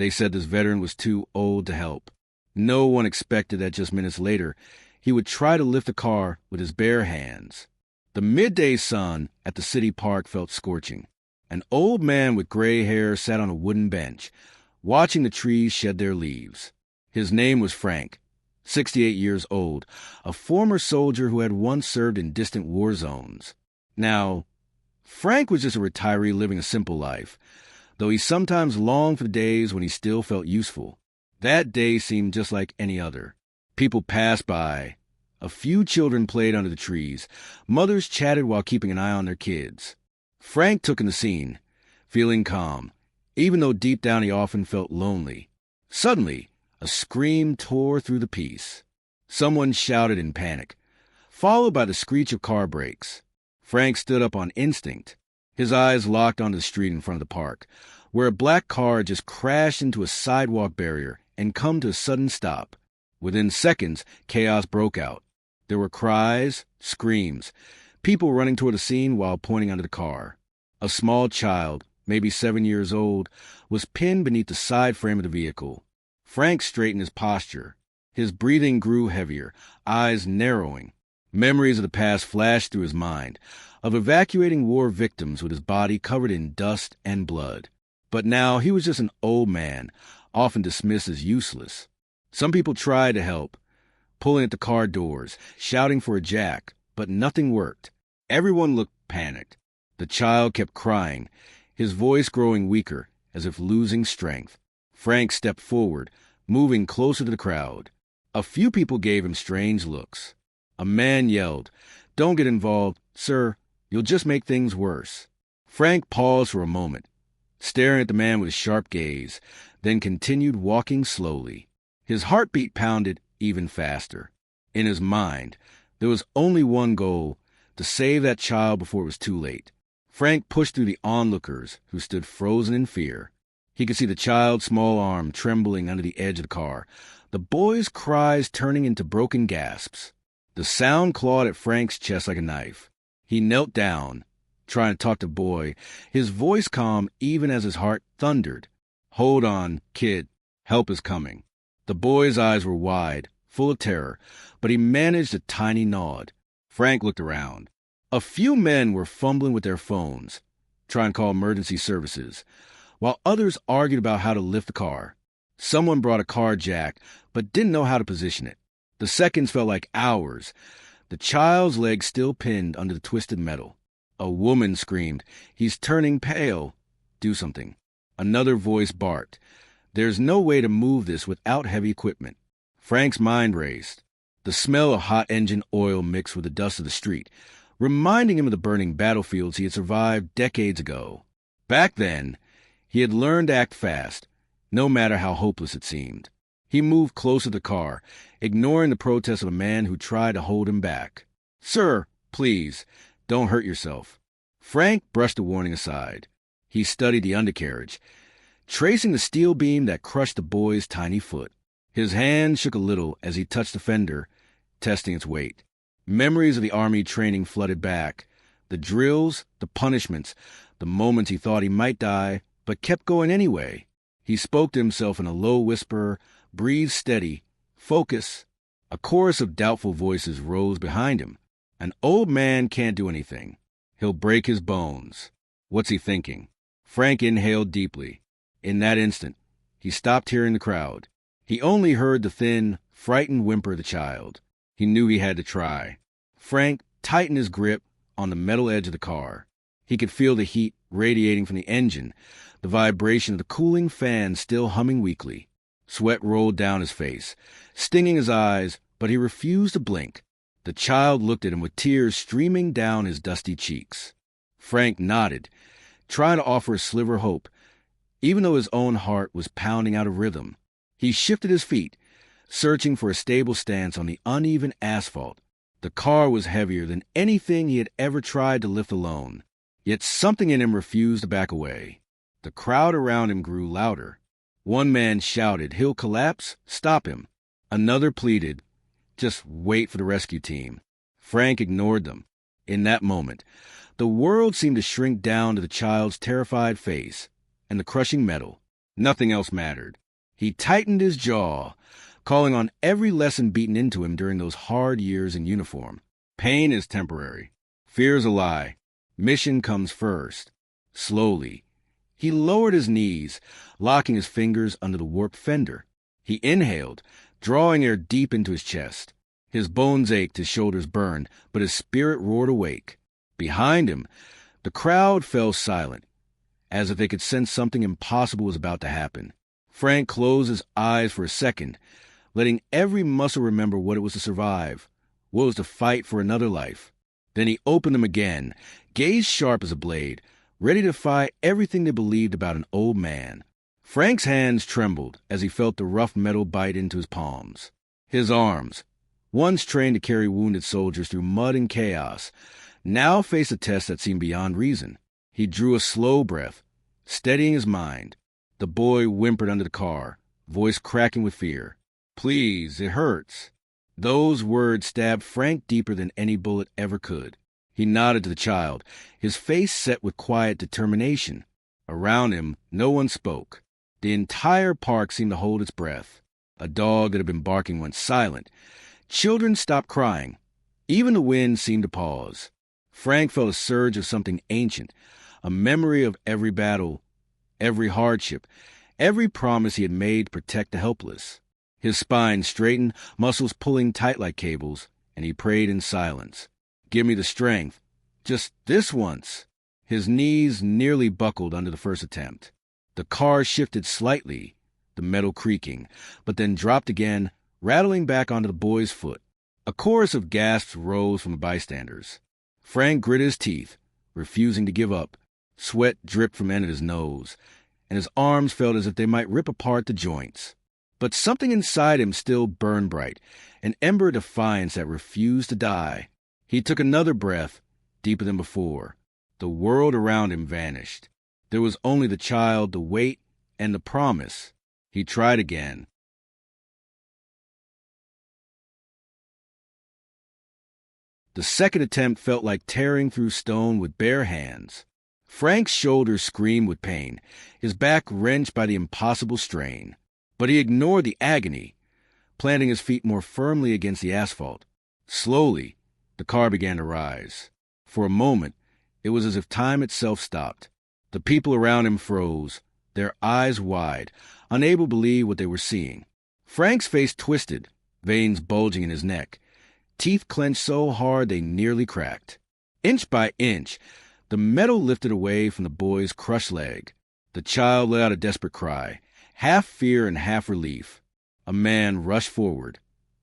They said this veteran was too old to help. No one expected that just minutes later, he would try to lift the car with his bare hands. The midday sun at the city park felt scorching. An old man with gray hair sat on a wooden bench, watching the trees shed their leaves. His name was Frank, 68 years old, a former soldier who had once served in distant war zones. Now, Frank was just a retiree living a simple life, though he sometimes longed for the days when he still felt useful. That day seemed just like any other. People passed by. A few children played under the trees. Mothers chatted while keeping an eye on their kids. Frank took in the scene, feeling calm, even though deep down he often felt lonely. Suddenly, a scream tore through the peace. Someone shouted in panic, followed by the screech of car brakes. Frank stood up on instinct, his eyes locked onto the street in front of the park, where a black car just crashed into a sidewalk barrier and come to a sudden stop. Within seconds, chaos broke out. There were cries, screams, people running toward the scene while pointing under the car. A small child, maybe 7 years old, was pinned beneath the side frame of the vehicle. Frank straightened his posture. His breathing grew heavier, eyes narrowing. Memories of the past flashed through his mind, of evacuating war victims with his body covered in dust and blood. But now he was just an old man, often dismissed as useless. Some people tried to help, pulling at the car doors, shouting for a jack, but nothing worked. Everyone looked panicked. The child kept crying, his voice growing weaker, as if losing strength. Frank stepped forward, moving closer to the crowd. A few people gave him strange looks. A man yelled, "Don't get involved, sir. You'll just make things worse." Frank paused for a moment, staring at the man with a sharp gaze, then continued walking slowly. His heartbeat pounded even faster. In his mind, there was only one goal, to save that child before it was too late. Frank pushed through the onlookers, who stood frozen in fear. He could see the child's small arm trembling under the edge of the car, the boy's cries turning into broken gasps. The sound clawed at Frank's chest like a knife. He knelt down, trying to talk to the boy, his voice calm even as his heart thundered. "Hold on, kid. Help is coming." The boy's eyes were wide, full of terror, but he managed a tiny nod. Frank looked around. A few men were fumbling with their phones, trying to call emergency services, while others argued about how to lift the car. Someone brought a car jack, but didn't know how to position it. The seconds felt like hours, the child's leg still pinned under the twisted metal. A woman screamed, "He's turning pale. Do something." Another voice barked, "There's no way to move this without heavy equipment." Frank's mind raced. The smell of hot engine oil mixed with the dust of the street, reminding him of the burning battlefields he had survived decades ago. Back then, he had learned to act fast, no matter how hopeless it seemed. He moved closer to the car, ignoring the protests of a man who tried to hold him back. "Sir, please, don't hurt yourself." Frank brushed the warning aside. He studied the undercarriage, tracing the steel beam that crushed the boy's tiny foot. His hand shook a little as he touched the fender, testing its weight. Memories of the army training flooded back. The drills, the punishments, the moments he thought he might die, but kept going anyway. He spoke to himself in a low whisper, breathed steady, focus. A chorus of doubtful voices rose behind him. An old man can't do anything. He'll break his bones. What's he thinking? Frank inhaled deeply. In that instant, he stopped hearing the crowd. He only heard the thin, frightened whimper of the child. He knew he had to try. Frank tightened his grip on the metal edge of the car. He could feel the heat radiating from the engine, the vibration of the cooling fan still humming weakly. Sweat rolled down his face, stinging his eyes, but he refused to blink. The child looked at him with tears streaming down his dusty cheeks. Frank nodded, trying to offer a sliver of hope, even though his own heart was pounding out of rhythm. He shifted his feet, searching for a stable stance on the uneven asphalt. The car was heavier than anything he had ever tried to lift alone. Yet something in him refused to back away. The crowd around him grew louder. One man shouted, "He'll collapse. Stop him." Another pleaded, "Just wait for the rescue team." Frank ignored them. In that moment, the world seemed to shrink down to the child's terrified face and the crushing metal. Nothing else mattered. He tightened his jaw, calling on every lesson beaten into him during those hard years in uniform. Pain is temporary. Fear's a lie. Mission comes first. Slowly, he lowered his knees, locking his fingers under the warped fender. He inhaled, drawing air deep into his chest. His bones ached, his shoulders burned, but his spirit roared awake. Behind him, the crowd fell silent, as if they could sense something impossible was about to happen. Frank closed his eyes for a second, letting every muscle remember what it was to survive, what it was to fight for another life. Then he opened them again, gaze sharp as a blade, ready to defy everything they believed about an old man. Frank's hands trembled as he felt the rough metal bite into his palms. His arms, once trained to carry wounded soldiers through mud and chaos, now faced a test that seemed beyond reason. He drew a slow breath, steadying his mind. The boy whimpered under the car, voice cracking with fear. "Please, it hurts." Those words stabbed Frank deeper than any bullet ever could. He nodded to the child, his face set with quiet determination. Around him, no one spoke. The entire park seemed to hold its breath. A dog that had been barking went silent. Children stopped crying. Even the wind seemed to pause. Frank felt a surge of something ancient, a memory of every battle, every hardship, every promise he had made to protect the helpless. His spine straightened, muscles pulling tight like cables, and he prayed in silence. "Give me the strength. Just this once." His knees nearly buckled under the first attempt. The car shifted slightly, the metal creaking, but then dropped again, rattling back onto the boy's foot. A chorus of gasps rose from the bystanders. Frank gritted his teeth, refusing to give up. Sweat dripped from the end of his nose, and his arms felt as if they might rip apart the joints. But something inside him still burned bright, an ember of defiance that refused to die. He took another breath, deeper than before. The world around him vanished. There was only the child, the weight, and the promise. He tried again. The second attempt felt like tearing through stone with bare hands. Frank's shoulders screamed with pain, his back wrenched by the impossible strain. But he ignored the agony, planting his feet more firmly against the asphalt. Slowly, the car began to rise. For a moment, it was as if time itself stopped. The people around him froze, their eyes wide, unable to believe what they were seeing. Frank's face twisted, veins bulging in his neck, teeth clenched so hard they nearly cracked. Inch by inch, the metal lifted away from the boy's crushed leg. The child let out a desperate cry, half fear and half relief. A man rushed forward,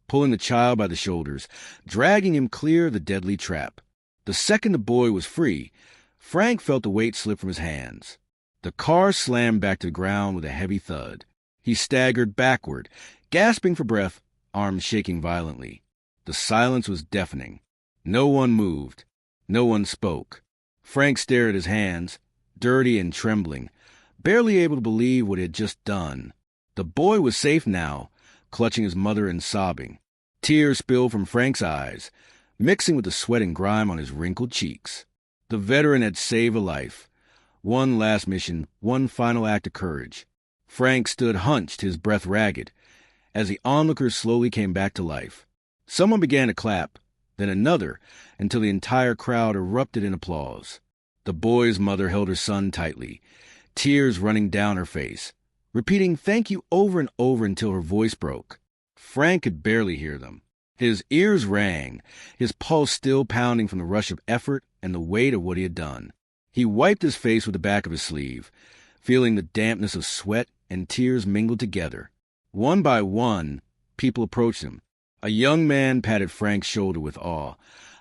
pulling the child by the shoulders, dragging him clear of the deadly trap. The second the boy was free, Frank felt the weight slip from his hands. The car slammed back to the ground with a heavy thud. He staggered backward, gasping for breath, arms shaking violently. The silence was deafening. No one moved. No one spoke. Frank stared at his hands, dirty and trembling, barely able to believe what he had just done. The boy was safe now, clutching his mother and sobbing. Tears spilled from Frank's eyes, mixing with the sweat and grime on his wrinkled cheeks. The veteran had saved a life. One last mission, one final act of courage. Frank stood hunched, his breath ragged, as the onlookers slowly came back to life. Someone began to clap, then another, until the entire crowd erupted in applause. The boy's mother held her son tightly, tears running down her face, repeating thank you over and over until her voice broke. Frank could barely hear them. His ears rang, his pulse still pounding from the rush of effort and the weight of what he had done. He wiped his face with the back of his sleeve, feeling the dampness of sweat and tears mingled together. One by one, people approached him. A young man patted Frank's shoulder with awe.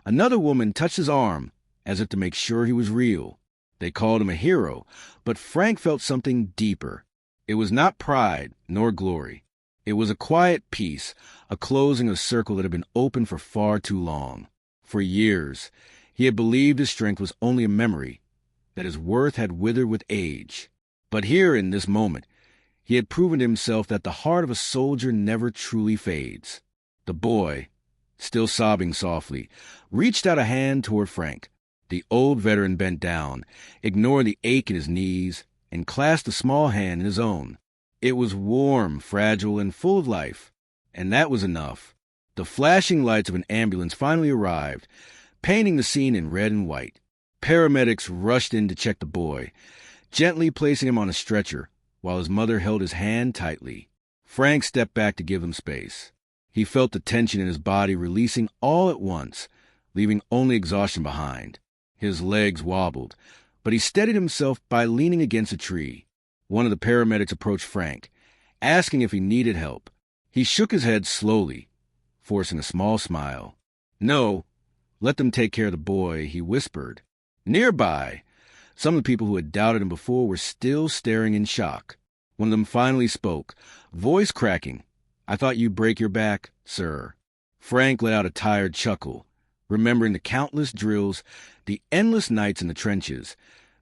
Another woman touched his arm, as if to make sure he was real. They called him a hero, but Frank felt something deeper. It was not pride nor glory. It was a quiet peace, a closing of a circle that had been open for far too long. For years, he had believed his strength was only a memory, that his worth had withered with age. But here, in this moment, he had proven to himself that the heart of a soldier never truly fades. The boy, still sobbing softly, reached out a hand toward Frank. The old veteran bent down, ignoring the ache in his knees, and clasped a small hand in his own. It was warm, fragile, and full of life. And that was enough. The flashing lights of an ambulance finally arrived, painting the scene in red and white. Paramedics rushed in to check the boy, gently placing him on a stretcher while his mother held his hand tightly. Frank stepped back to give them space. He felt the tension in his body releasing all at once, leaving only exhaustion behind. His legs wobbled, but he steadied himself by leaning against a tree. One of the paramedics approached Frank, asking if he needed help. He shook his head slowly, forcing a small smile. "No, let them take care of the boy," he whispered. Nearby, some of the people who had doubted him before were still staring in shock. One of them finally spoke, voice cracking. "I thought you'd break your back, sir." Frank let out a tired chuckle, remembering the countless drills, the endless nights in the trenches,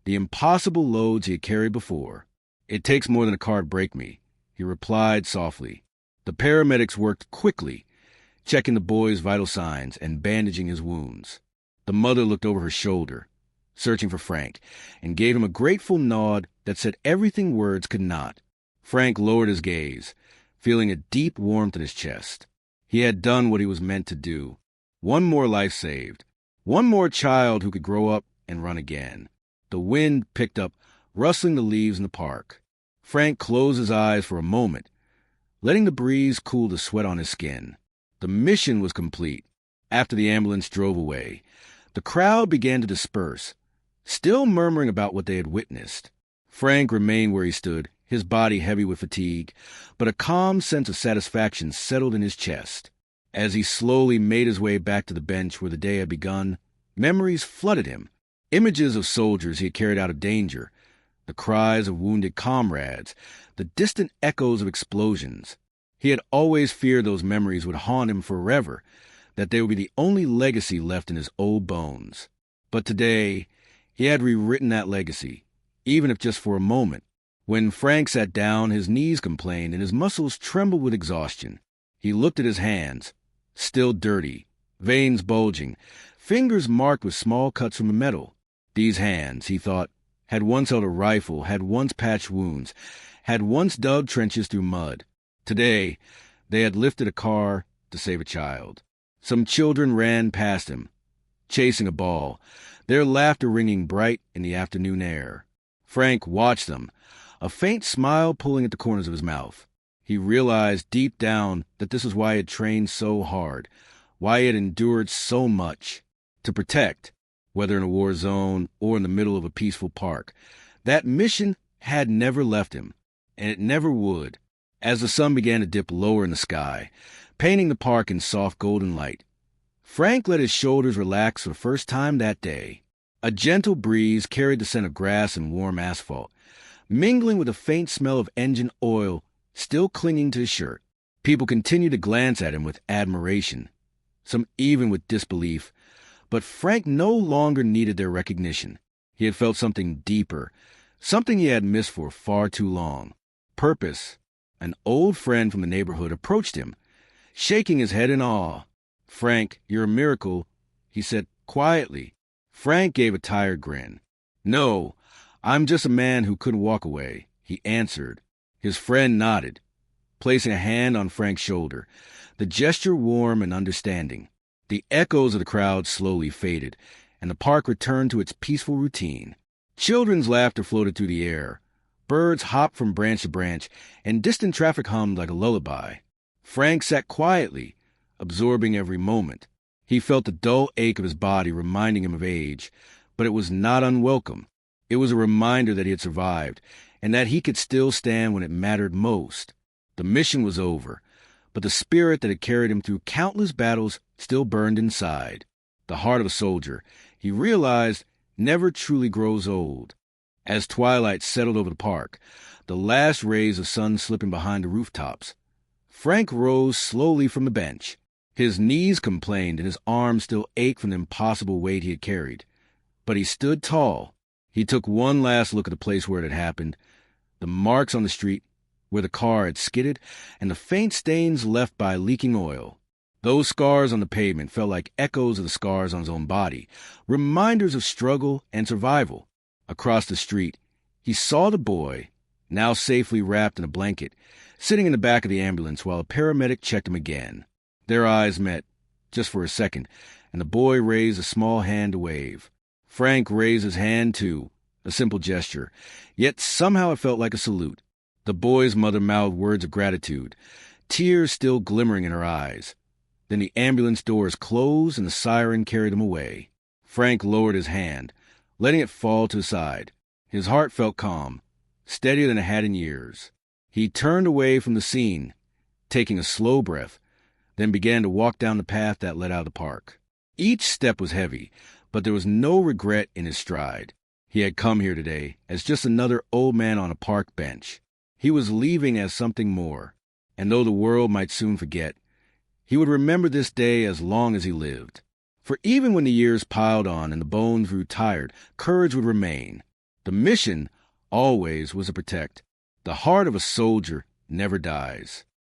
the impossible loads he had carried before. "It takes more than a car to break me," he replied softly. The paramedics worked quickly, checking the boy's vital signs and bandaging his wounds. The mother looked over her shoulder, searching for Frank, and gave him a grateful nod that said everything words could not. Frank lowered his gaze, feeling a deep warmth in his chest. He had done what he was meant to do. One more life saved. One more child who could grow up and run again. The wind picked up, rustling the leaves in the park. Frank closed his eyes for a moment, letting the breeze cool the sweat on his skin. The mission was complete. After the ambulance drove away, the crowd began to disperse, still murmuring about what they had witnessed. Frank remained where he stood, his body heavy with fatigue, but a calm sense of satisfaction settled in his chest. As he slowly made his way back to the bench where the day had begun, memories flooded him. Images of soldiers he had carried out of danger, the cries of wounded comrades, the distant echoes of explosions. He had always feared those memories would haunt him forever, that they would be the only legacy left in his old bones. But today, he had rewritten that legacy, even if just for a moment. When Frank sat down, his knees complained and his muscles trembled with exhaustion. He looked at his hands, still dirty, veins bulging, fingers marked with small cuts from the metal. These hands, he thought, had once held a rifle, had once patched wounds, had once dug trenches through mud. Today, they had lifted a car to save a child. Some children ran past him, chasing a ball, their laughter ringing bright in the afternoon air. Frank watched them, a faint smile pulling at the corners of his mouth. He realized deep down that this was why he had trained so hard, why he had endured so much. To protect, whether in a war zone or in the middle of a peaceful park. That mission had never left him, and it never would. As the sun began to dip lower in the sky, painting the park in soft golden light, Frank let his shoulders relax for the first time that day. A gentle breeze carried the scent of grass and warm asphalt, mingling with a faint smell of engine oil still clinging to his shirt. People continued to glance at him with admiration, some even with disbelief, but Frank no longer needed their recognition. He had felt something deeper, something he had missed for far too long. Purpose. An old friend from the neighborhood approached him, shaking his head in awe. "Frank, you're a miracle," he said quietly. Frank gave a tired grin. "No, I'm just a man who couldn't walk away," he answered. His friend nodded, placing a hand on Frank's shoulder, the gesture warm and understanding. The echoes of the crowd slowly faded, and the park returned to its peaceful routine. Children's laughter floated through the air. Birds hopped from branch to branch, and distant traffic hummed like a lullaby. Frank sat quietly, absorbing every moment. He felt the dull ache of his body reminding him of age, but it was not unwelcome. It was a reminder that he had survived, and that he could still stand when it mattered most. The mission was over, but the spirit that had carried him through countless battles still burned inside. The heart of a soldier, he realized, never truly grows old. As twilight settled over the park, the last rays of sun slipping behind the rooftops, Frank rose slowly from the bench. His knees complained and his arms still ached from the impossible weight he had carried. But he stood tall. He took one last look at the place where it had happened, the marks on the street where the car had skidded, and the faint stains left by leaking oil. Those scars on the pavement felt like echoes of the scars on his own body, reminders of struggle and survival. Across the street, He saw the boy, now safely wrapped in a blanket, sitting in the back of the ambulance while a paramedic checked him again. Their eyes met, just for a second, and the boy raised a small hand to wave. Frank raised his hand too, a simple gesture, yet somehow it felt like a salute. The boy's mother mouthed words of gratitude, tears still glimmering in her eyes. Then the ambulance doors closed and the siren carried him away. Frank lowered his hand, letting it fall to his side. His heart felt calm, steadier than it had in years. He turned away from the scene, taking a slow breath, then began to walk down the path that led out of the park. Each step was heavy, but there was no regret in his stride. He had come here today as just another old man on a park bench. He was leaving as something more, and though the world might soon forget, he would remember this day as long as he lived. For even when the years piled on and the bones grew tired, courage would remain. The mission always was to protect. The heart of a soldier never dies.